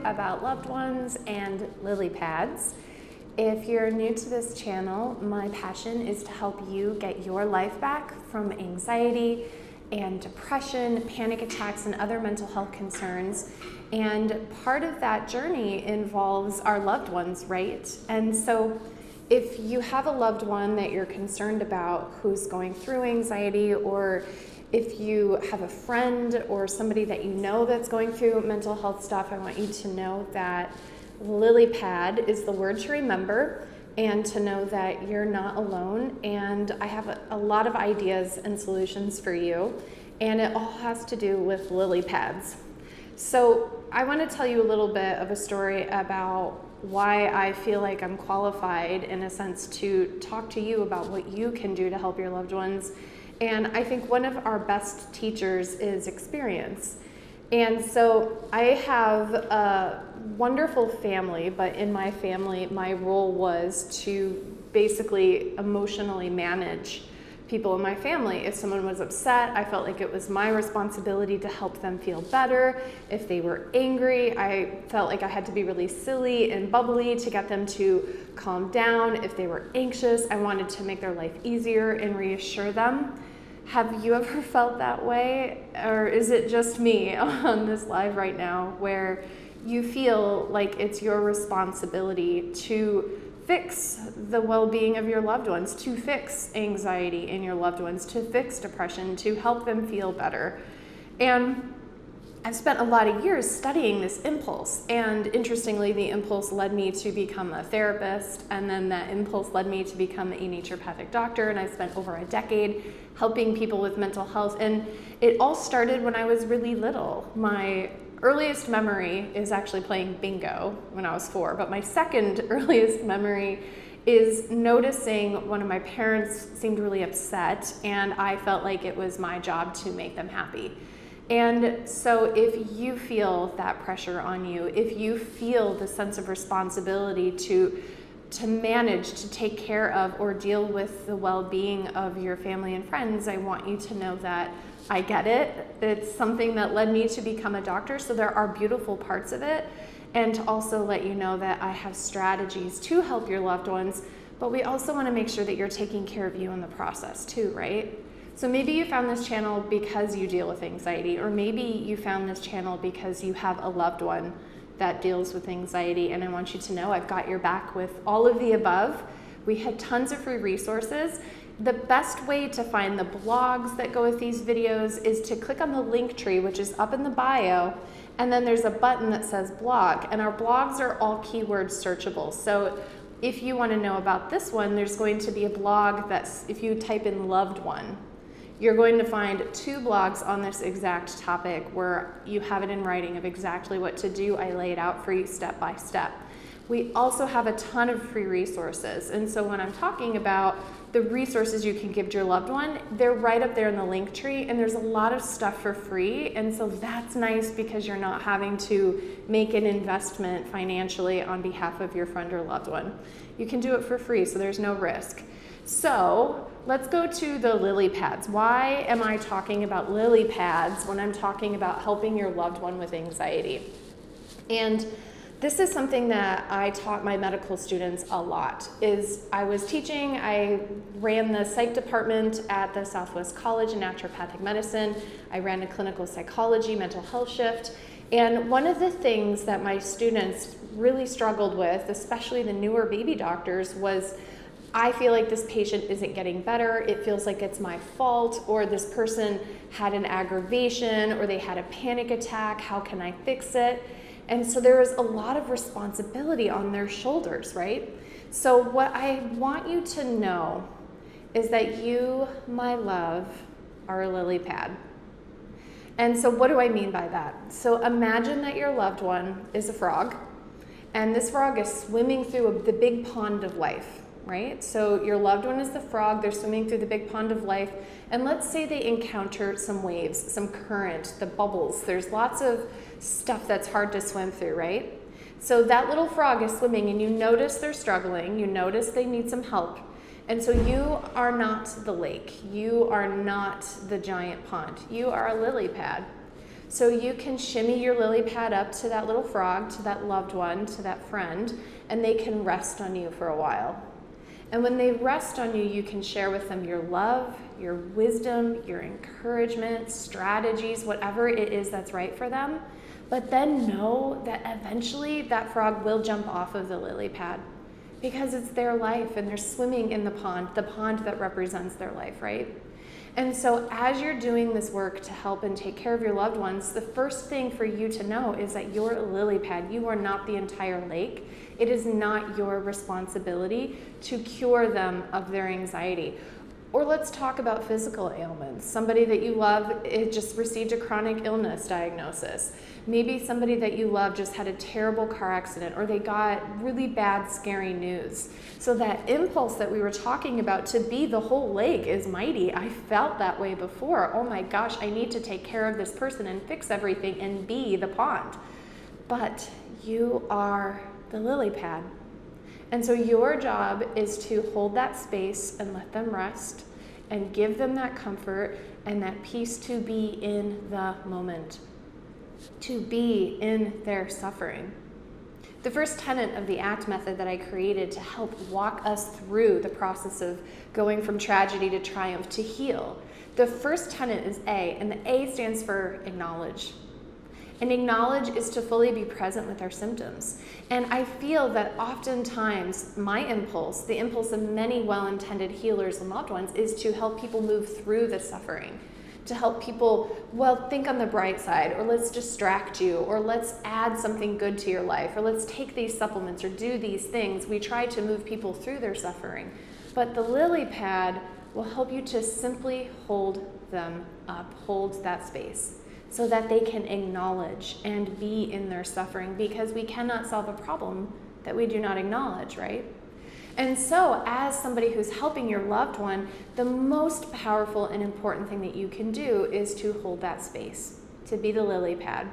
about loved ones and lily pads. If you're new to this channel, my passion is to help you get your life back from anxiety and depression, panic attacks, and other mental health concerns. And part of that journey involves our loved ones, right? And so if you have a loved one that you're concerned about who's going through anxiety, or if you have a friend or somebody that you know that's going through mental health stuff, I want you to know that lily pad is the word to remember, and to know that you're not alone. And I have a lot of ideas and solutions for you, and it all has to do with lily pads. So I want to tell you a little bit of a story about why I feel like I'm qualified, in a sense, to talk to you about what you can do to help your loved ones. And I think one of our best teachers is experience. And so I have a wonderful family, but in my family, my role was to basically emotionally manage people in my family. If someone was upset, I felt like it was my responsibility to help them feel better. If they were angry, I felt like I had to be really silly and bubbly to get them to calm down. If they were anxious, I wanted to make their life easier and reassure them. Have you ever felt that way? Or is it just me on this live right now where you feel like it's your responsibility to fix the well-being of your loved ones, to fix anxiety in your loved ones, to fix depression, to help them feel better? And I've spent a lot of years studying this impulse, and interestingly, the impulse led me to become a therapist, and then that impulse led me to become a naturopathic doctor, and I've spent over a decade helping people with mental health. And it all started when I was really little. My earliest memory is actually playing bingo when I was 4, but my second earliest memory is noticing one of my parents seemed really upset, and I felt like it was my job to make them happy. And so if you feel that pressure on you, if you feel the sense of responsibility to manage, to take care of, or deal with the well-being of your family and friends, I want you to know that I get it. It's something that led me to become a doctor, so there are beautiful parts of it. And to also let you know that I have strategies to help your loved ones, but we also want to make sure that you're taking care of you in the process too, right? So maybe you found this channel because you deal with anxiety, or maybe you found this channel because you have a loved one that deals with anxiety, and I want you to know I've got your back with all of the above. We had tons of free resources. The best way to find the blogs that go with these videos is to click on the link tree, which is up in the bio, and then there's a button that says blog, and our blogs are all keyword searchable. So if you want to know about this one, there's going to be a blog that's, if you type in loved one, you're going to find 2 blogs on this exact topic where you have it in writing of exactly what to do. I lay it out for you step by step. We also have a ton of free resources. And so when I'm talking about the resources you can give to your loved one, they're right up there in the link tree, and there's a lot of stuff for free. And so that's nice because you're not having to make an investment financially on behalf of your friend or loved one. You can do it for free, so there's no risk. So let's go to the lily pads. Why am I talking about lily pads when I'm talking about helping your loved one with anxiety? And this is something that I taught my medical students a lot. I was teaching, I ran the psych department at the Southwest College in naturopathic medicine. I ran a clinical psychology mental health shift. And one of the things that my students really struggled with, especially the newer baby doctors, was I feel like this patient isn't getting better, it feels like it's my fault, or this person had an aggravation, or they had a panic attack, how can I fix it? And so there is a lot of responsibility on their shoulders, right? So what I want you to know is that you, my love, are a lily pad. And so what do I mean by that? So imagine that your loved one is a frog, and this frog is swimming through the big pond of life. Right? So your loved one is the frog, they're swimming through the big pond of life, and let's say they encounter some waves, some current, the bubbles. There's lots of stuff that's hard to swim through, right? So that little frog is swimming, and you notice they're struggling, you notice they need some help, and so you are not the lake, you are not the giant pond, you are a lily pad. So you can shimmy your lily pad up to that little frog, to that loved one, to that friend, and they can rest on you for a while. And when they rest on you, you can share with them your love, your wisdom, your encouragement, strategies, whatever it is that's right for them. But then know that eventually that frog will jump off of the lily pad because it's their life and they're swimming in the pond that represents their life, right? And so as you're doing this work to help and take care of your loved ones, the first thing for you to know is that you're a lily pad. You are not the entire lake. It is not your responsibility to cure them of their anxiety. Or let's talk about physical ailments. Somebody that you love just received a chronic illness diagnosis. Maybe somebody that you love just had a terrible car accident, or they got really bad, scary news. So that impulse that we were talking about to be the whole lake is mighty. I felt that way before. Oh my gosh, I need to take care of this person and fix everything and be the pond. But you are the lily pad. And so your job is to hold that space and let them rest and give them that comfort and that peace to be in the moment, to be in their suffering. The first tenet of the ACT method that I created to help walk us through the process of going from tragedy to triumph to heal, the first tenet is A, and the A stands for acknowledge. And acknowledge is to fully be present with our symptoms. And I feel that oftentimes my impulse, the impulse of many well-intended healers and loved ones, is to help people move through the suffering, to help people, well, think on the bright side, or let's distract you, or let's add something good to your life, or let's take these supplements or do these things. We try to move people through their suffering. But the lily pad will help you to simply hold them up, hold that space, so that they can acknowledge and be in their suffering, because we cannot solve a problem that we do not acknowledge, right? And so as somebody who's helping your loved one, the most powerful and important thing that you can do is to hold that space, to be the lily pad.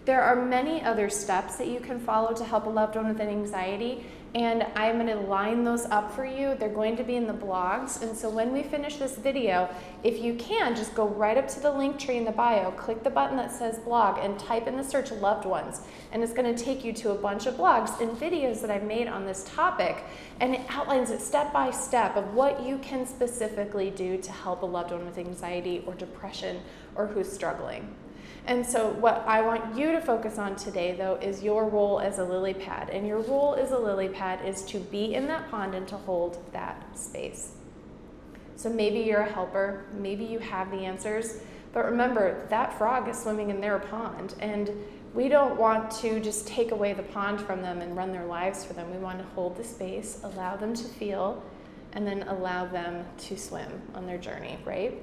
There are many other steps that you can follow to help a loved one with an anxiety, and I'm going to line those up for you. They're going to be in the blogs, and so when we finish this video, if you can, just go right up to the link tree in the bio, click the button that says blog, and type in the search loved ones, and it's going to take you to a bunch of blogs and videos that I've made on this topic, and it outlines it step by step of what you can specifically do to help a loved one with anxiety or depression or who's struggling. And so what I want you to focus on today, though, is your role as a lily pad. And your role as a lily pad is to be in that pond and to hold that space. So maybe you're a helper, maybe you have the answers, but remember, that frog is swimming in their pond, and we don't want to just take away the pond from them and run their lives for them. We want to hold the space, allow them to feel, and then allow them to swim on their journey, right?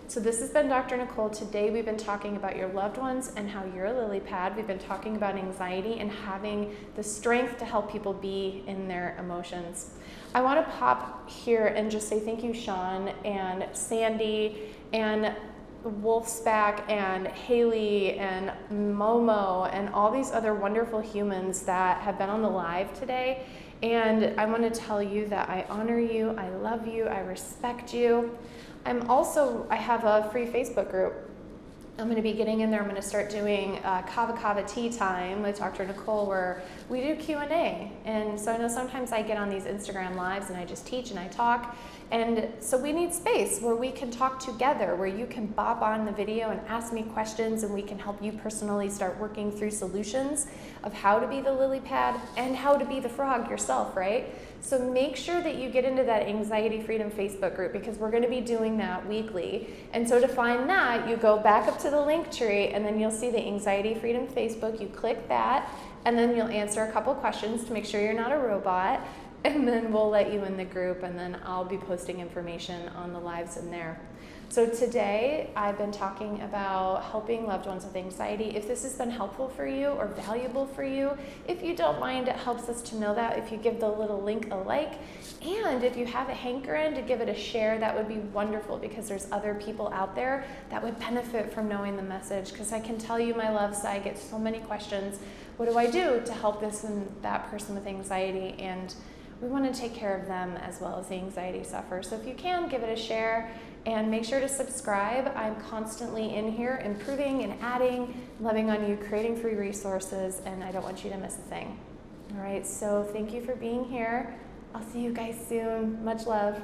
So this has been Dr. Nicole. Today we've been talking about your loved ones and how you're a lily pad. We've been talking about anxiety and having the strength to help people be in their emotions. I want to pop here and just say thank you, Sean and Sandy and Wolfsback and Haley and Momo and all these other wonderful humans that have been on the live today. And I want to tell you that I honor you, I love you, I respect you. I have a free Facebook group. I'm going to be getting in there. I'm going to start doing Kava Tea Time with Dr. Nicole, where we do Q&A. And so I know sometimes I get on these Instagram lives and I just teach and I talk. And so we need space where we can talk together, where you can bop on the video and ask me questions, and we can help you personally start working through solutions of how to be the lily pad and how to be the frog yourself, right? So make sure that you get into that Anxiety Freedom Facebook group, because we're going to be doing that weekly. And so to find that, you go back up to the link tree, and then you'll see the Anxiety Freedom Facebook. You click that, and then you'll answer a couple questions to make sure you're not a robot. And then we'll let you in the group, and then I'll be posting information on the lives in there. So today I've been talking about helping loved ones with anxiety. If this has been helpful for you or valuable for you, if you don't mind, it helps us to know that if you give the little link a like. And if you have a hankering to give it a share, that would be wonderful, because there's other people out there that would benefit from knowing the message. Because I can tell you, my loves, I get so many questions. What do I do to help this and that person with anxiety? And we want to take care of them as well as the anxiety sufferers. So if you can, give it a share. And make sure to subscribe. I'm constantly in here improving and adding, loving on you, creating free resources, and I don't want you to miss a thing. All right, so thank you for being here. I'll see you guys soon. Much love.